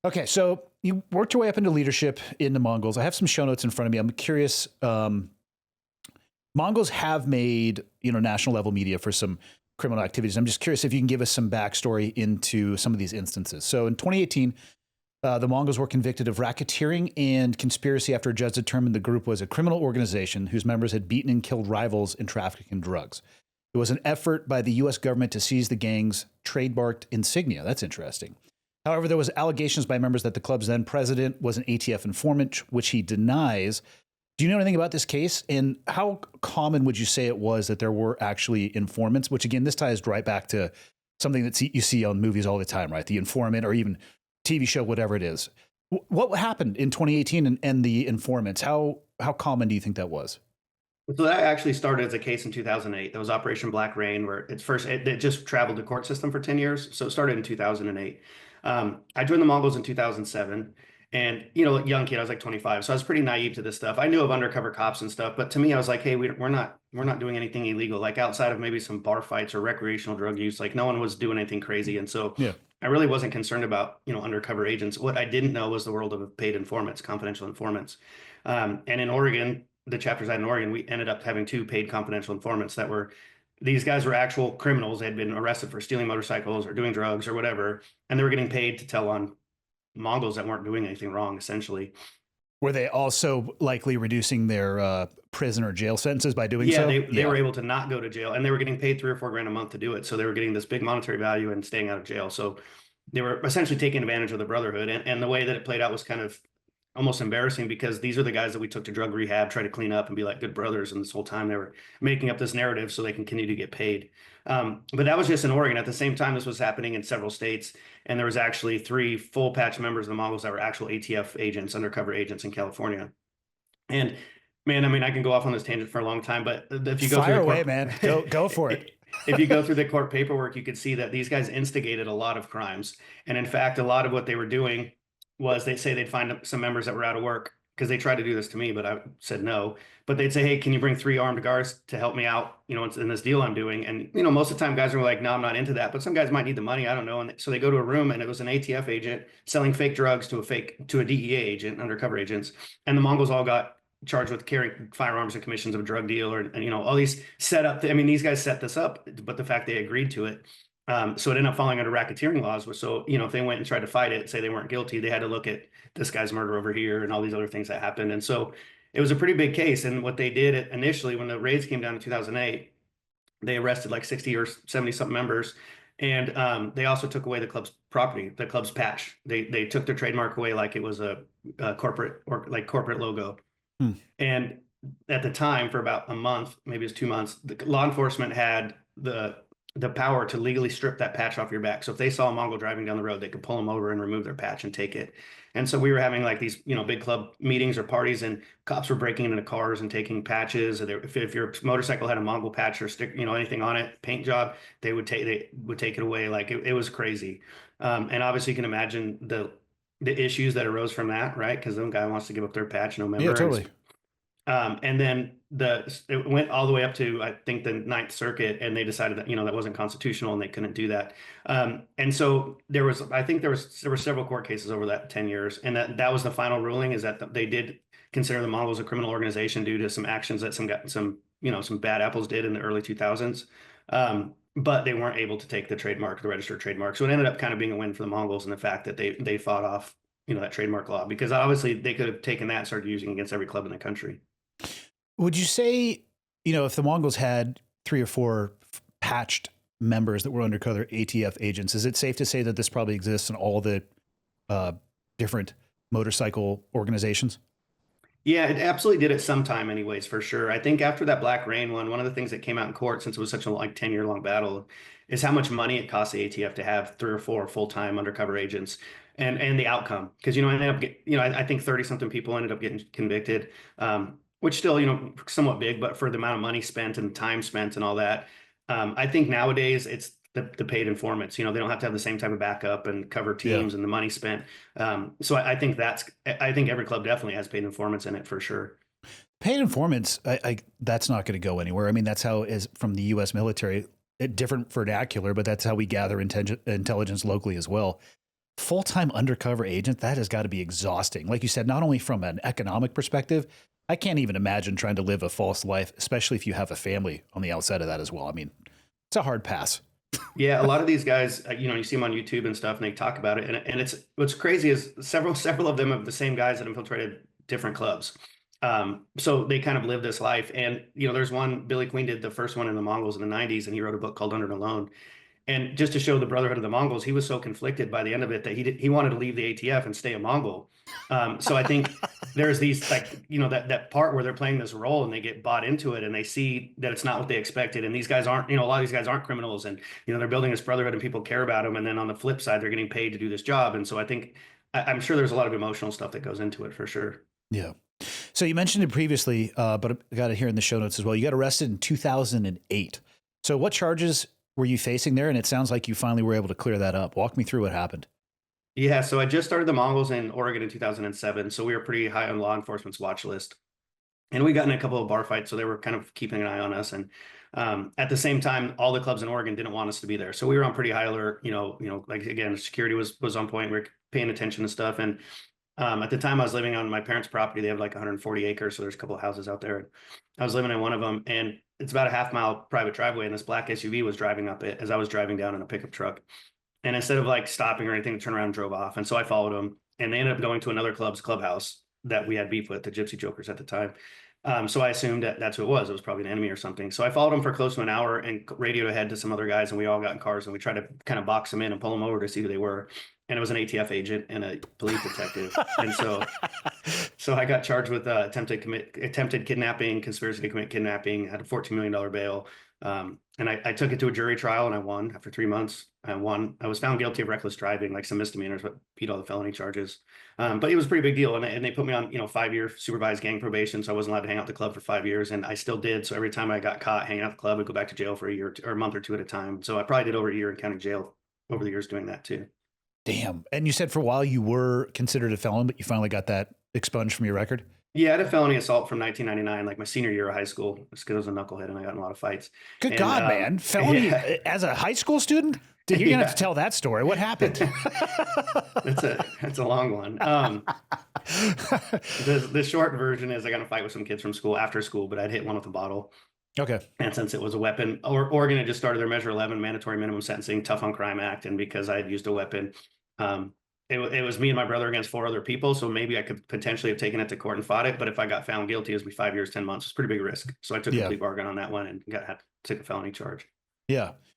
Okay, so you worked your way up into leadership in the Mongols. I have some show notes in front of me. I'm curious. Mongols have made national level media for some criminal activities. I'm just curious if you can give us some backstory into some of these instances. So in 2018, the Mongols were convicted of racketeering and conspiracy after a judge determined the group was a criminal organization whose members had beaten and killed rivals in trafficking drugs. It was an effort by the U.S. government to seize the gang's trademarked insignia. That's interesting. However, there was allegations by members that the club's then president was an ATF informant, which he denies. Do you know anything about this case? And how common would you say it was that there were actually informants? Which, again, this ties right back to something that you see on movies all the time, right? The informant or even TV show, whatever it is. What happened in 2018 and the informants? How common do you think that was? So that actually started as a case in 2008. That was Operation Black Rain, where it just traveled the court system for 10 years. So it started in 2008. I joined the Mongols in 2007, and young kid, I was like 25, so I was pretty naive to this stuff. I knew of undercover cops and stuff, but to me, I was like, hey, we're not doing anything illegal, like outside of maybe some bar fights or recreational drug use. Like no one was doing anything crazy, and so Yeah. I really wasn't concerned about undercover agents. What I didn't know was the world of paid informants, confidential informants, and in Oregon. The chapters I had in Oregon, we ended up having two paid confidential informants that were, these guys were actual criminals. They had been arrested for stealing motorcycles or doing drugs or whatever. And they were getting paid to tell on Mongols that weren't doing anything wrong, essentially. Were they also likely reducing their prison or jail sentences by doing Yeah, so? they were able to not go to jail, and they were getting paid $3 or $4 grand a month to do it. So they were getting this big monetary value and staying out of jail. So they were essentially taking advantage of the brotherhood. And the way that it played out was kind of almost embarrassing, because these are the guys that we took to drug rehab, try to clean up and be like good brothers. And this whole time they were making up this narrative so they can continue to get paid. But that was just in Oregon. At the same time, this was happening in several states. And there was actually 3 full patch members of the Mongols that were actual ATF agents, undercover agents in California. And man, I mean, I can go off on this tangent for a long time, but if you go Fire through away, man. Go for it. If you go through the court paperwork, you could see that these guys instigated a lot of crimes. And in fact, a lot of what they were doing was, they say they'd find some members that were out of work, because they tried to do this to me, but I said no. But they'd say, hey, can you bring 3 armed guards to help me out, in this deal I'm doing? And, most of the time guys are like, no, I'm not into that. But some guys might need the money. I don't know. And so they go to a room, and it was an ATF agent selling fake drugs to a DEA agent, undercover agents. And the Mongols all got charged with carrying firearms and commissions of a drug deal, and all these set up. I mean, these guys set this up, but the fact they agreed to it. So it ended up falling under racketeering laws. So, if they went and tried to fight it, say they weren't guilty, they had to look at this guy's murder over here and all these other things that happened. And so it was a pretty big case. And what they did initially, when the raids came down in 2008, they arrested like 60 or 70 something members. And they also took away the club's property, the club's patch. They took their trademark away like it was a corporate or like corporate logo. And at the time, for about a month, maybe it was 2 months, the law enforcement had the power to legally strip that patch off your back. So if they saw a Mongol driving down the road, they could pull them over and remove their patch and take it. And so we were having like these, big club meetings or parties, and cops were breaking into cars and taking patches. If your motorcycle had a Mongol patch or stick, anything on it, paint job, they would take it away. Like it was crazy. And obviously you can imagine the issues that arose from that, right? Because some guy wants to give up their patch, no member. Yeah, totally. And then it went all the way up to, I think, the Ninth Circuit, and they decided that that wasn't constitutional and they couldn't do that. And so there were several court cases over that 10 years, and that was the final ruling, is that they did consider the Mongols a criminal organization due to some actions that some bad apples did in the early 2000s. But they weren't able to take the registered trademark. So it ended up kind of being a win for the Mongols, in the fact that they fought off that trademark law, because obviously they could have taken that and started using it against every club in the country. Would you say, if the Mongols had 3 or 4 patched members that were undercover ATF agents, is it safe to say that this probably exists in all the different motorcycle organizations? Yeah, it absolutely did at some time anyways, for sure. I think after that Black Rain one of the things that came out in court, since it was such a 10-year long battle, is how much money it cost the ATF to have 3 or 4 full-time undercover agents, and the outcome. Because, I think 30 something people ended up getting convicted, which still, somewhat big, but for the amount of money spent and time spent and all that, I think nowadays it's the paid informants. They don't have to have the same type of backup and cover teams and the money spent. So I think every club definitely has paid informants in it, for sure. Paid informants, that's not going to go anywhere. I mean, that's how is from the U.S. military, different vernacular, but that's how we gather intelligence locally as well. full-time undercover agent, that has got to be exhausting. Like you said, not only from an economic perspective, I can't even imagine trying to live a false life, especially if you have a family on the outside of that as well. I mean, it's a hard pass. Yeah, a lot of these guys, you see them on YouTube and stuff, and they talk about it. And it's what's crazy is several of them are the same guys that infiltrated different clubs. So they kind of live this life. And there's one, Billy Queen did the first one in the Mongols in the '90s, and he wrote a book called Under Alone. And just to show the brotherhood of the Mongols, he was so conflicted by the end of it that he wanted to leave the ATF and stay a Mongol. So I think there's these that part where they're playing this role and they get bought into it and they see that it's not what they expected. And these guys aren't, a lot of these guys aren't criminals, and they're building this brotherhood and people care about them. And then on the flip side, they're getting paid to do this job. And so I think I'm sure there's a lot of emotional stuff that goes into it for sure. Yeah. So you mentioned it previously, but I got it here in the show notes as well. You got arrested in 2008. So what charges were you facing there? And it sounds like you finally were able to clear that up. Walk me through what happened. Yeah, so I just started the Mongols in Oregon in 2007. So we were pretty high on law enforcement's watch list. And we got in a couple of bar fights, so they were kind of keeping an eye on us. And at the same time, all the clubs in Oregon didn't want us to be there. So we were on pretty high alert, like again, security was on point. We were paying attention to stuff. And at the time I was living on my parents' property. They have like 140 acres. So there's a couple of houses out there. I was living in one of them, and it's about a half-mile private driveway. And this black SUV was driving up it as I was driving down in a pickup truck. And instead of like stopping or anything, turned around and drove off. And so I followed them, and they ended up going to another clubhouse that we had beef with, the Gypsy Jokers at the time. So I assumed that that's who it was. It was probably an enemy or something. So I followed them for close to an hour and radioed ahead to some other guys, and we all got in cars and we tried to kind of box them in and pull them over to see who they were. And it was an ATF agent and a police detective. And so I got charged with attempted kidnapping, conspiracy to commit kidnapping, had a $14 million bail. And I took it to a jury trial, and I won after 3 months. I won. I was found guilty of reckless driving, like some misdemeanors, but beat all the felony charges. But it was a pretty big deal. And they put me on, 5-year supervised gang probation. So I wasn't allowed to hang out at the club for 5 years. And I still did. So every time I got caught hanging out at the club, I'd go back to jail for a year or a month or two at a time. So I probably did over a year in county jail over the years doing that too. Damn. And you said for a while you were considered a felon, but you finally got that expunged from your record? Yeah, I had a felony assault from 1999, like my senior year of high school, just because I was a knucklehead and I got in a lot of fights. Good God, man. Felony as a high school student? Dude, you're going to have to tell that story. What happened? That's a long one. The short version is I got in a fight with some kids from school after school, but I'd hit one with a bottle. Okay. And since it was a weapon, Oregon had just started their Measure 11 mandatory minimum sentencing, tough on crime act. And because I had used a weapon, it was me and my brother against 4 other people. So maybe I could potentially have taken it to court and fought it. But if I got found guilty, it would be 5 years, 10 months. It's a pretty big risk. So I took a plea bargain on that one and took a felony charge. Yeah.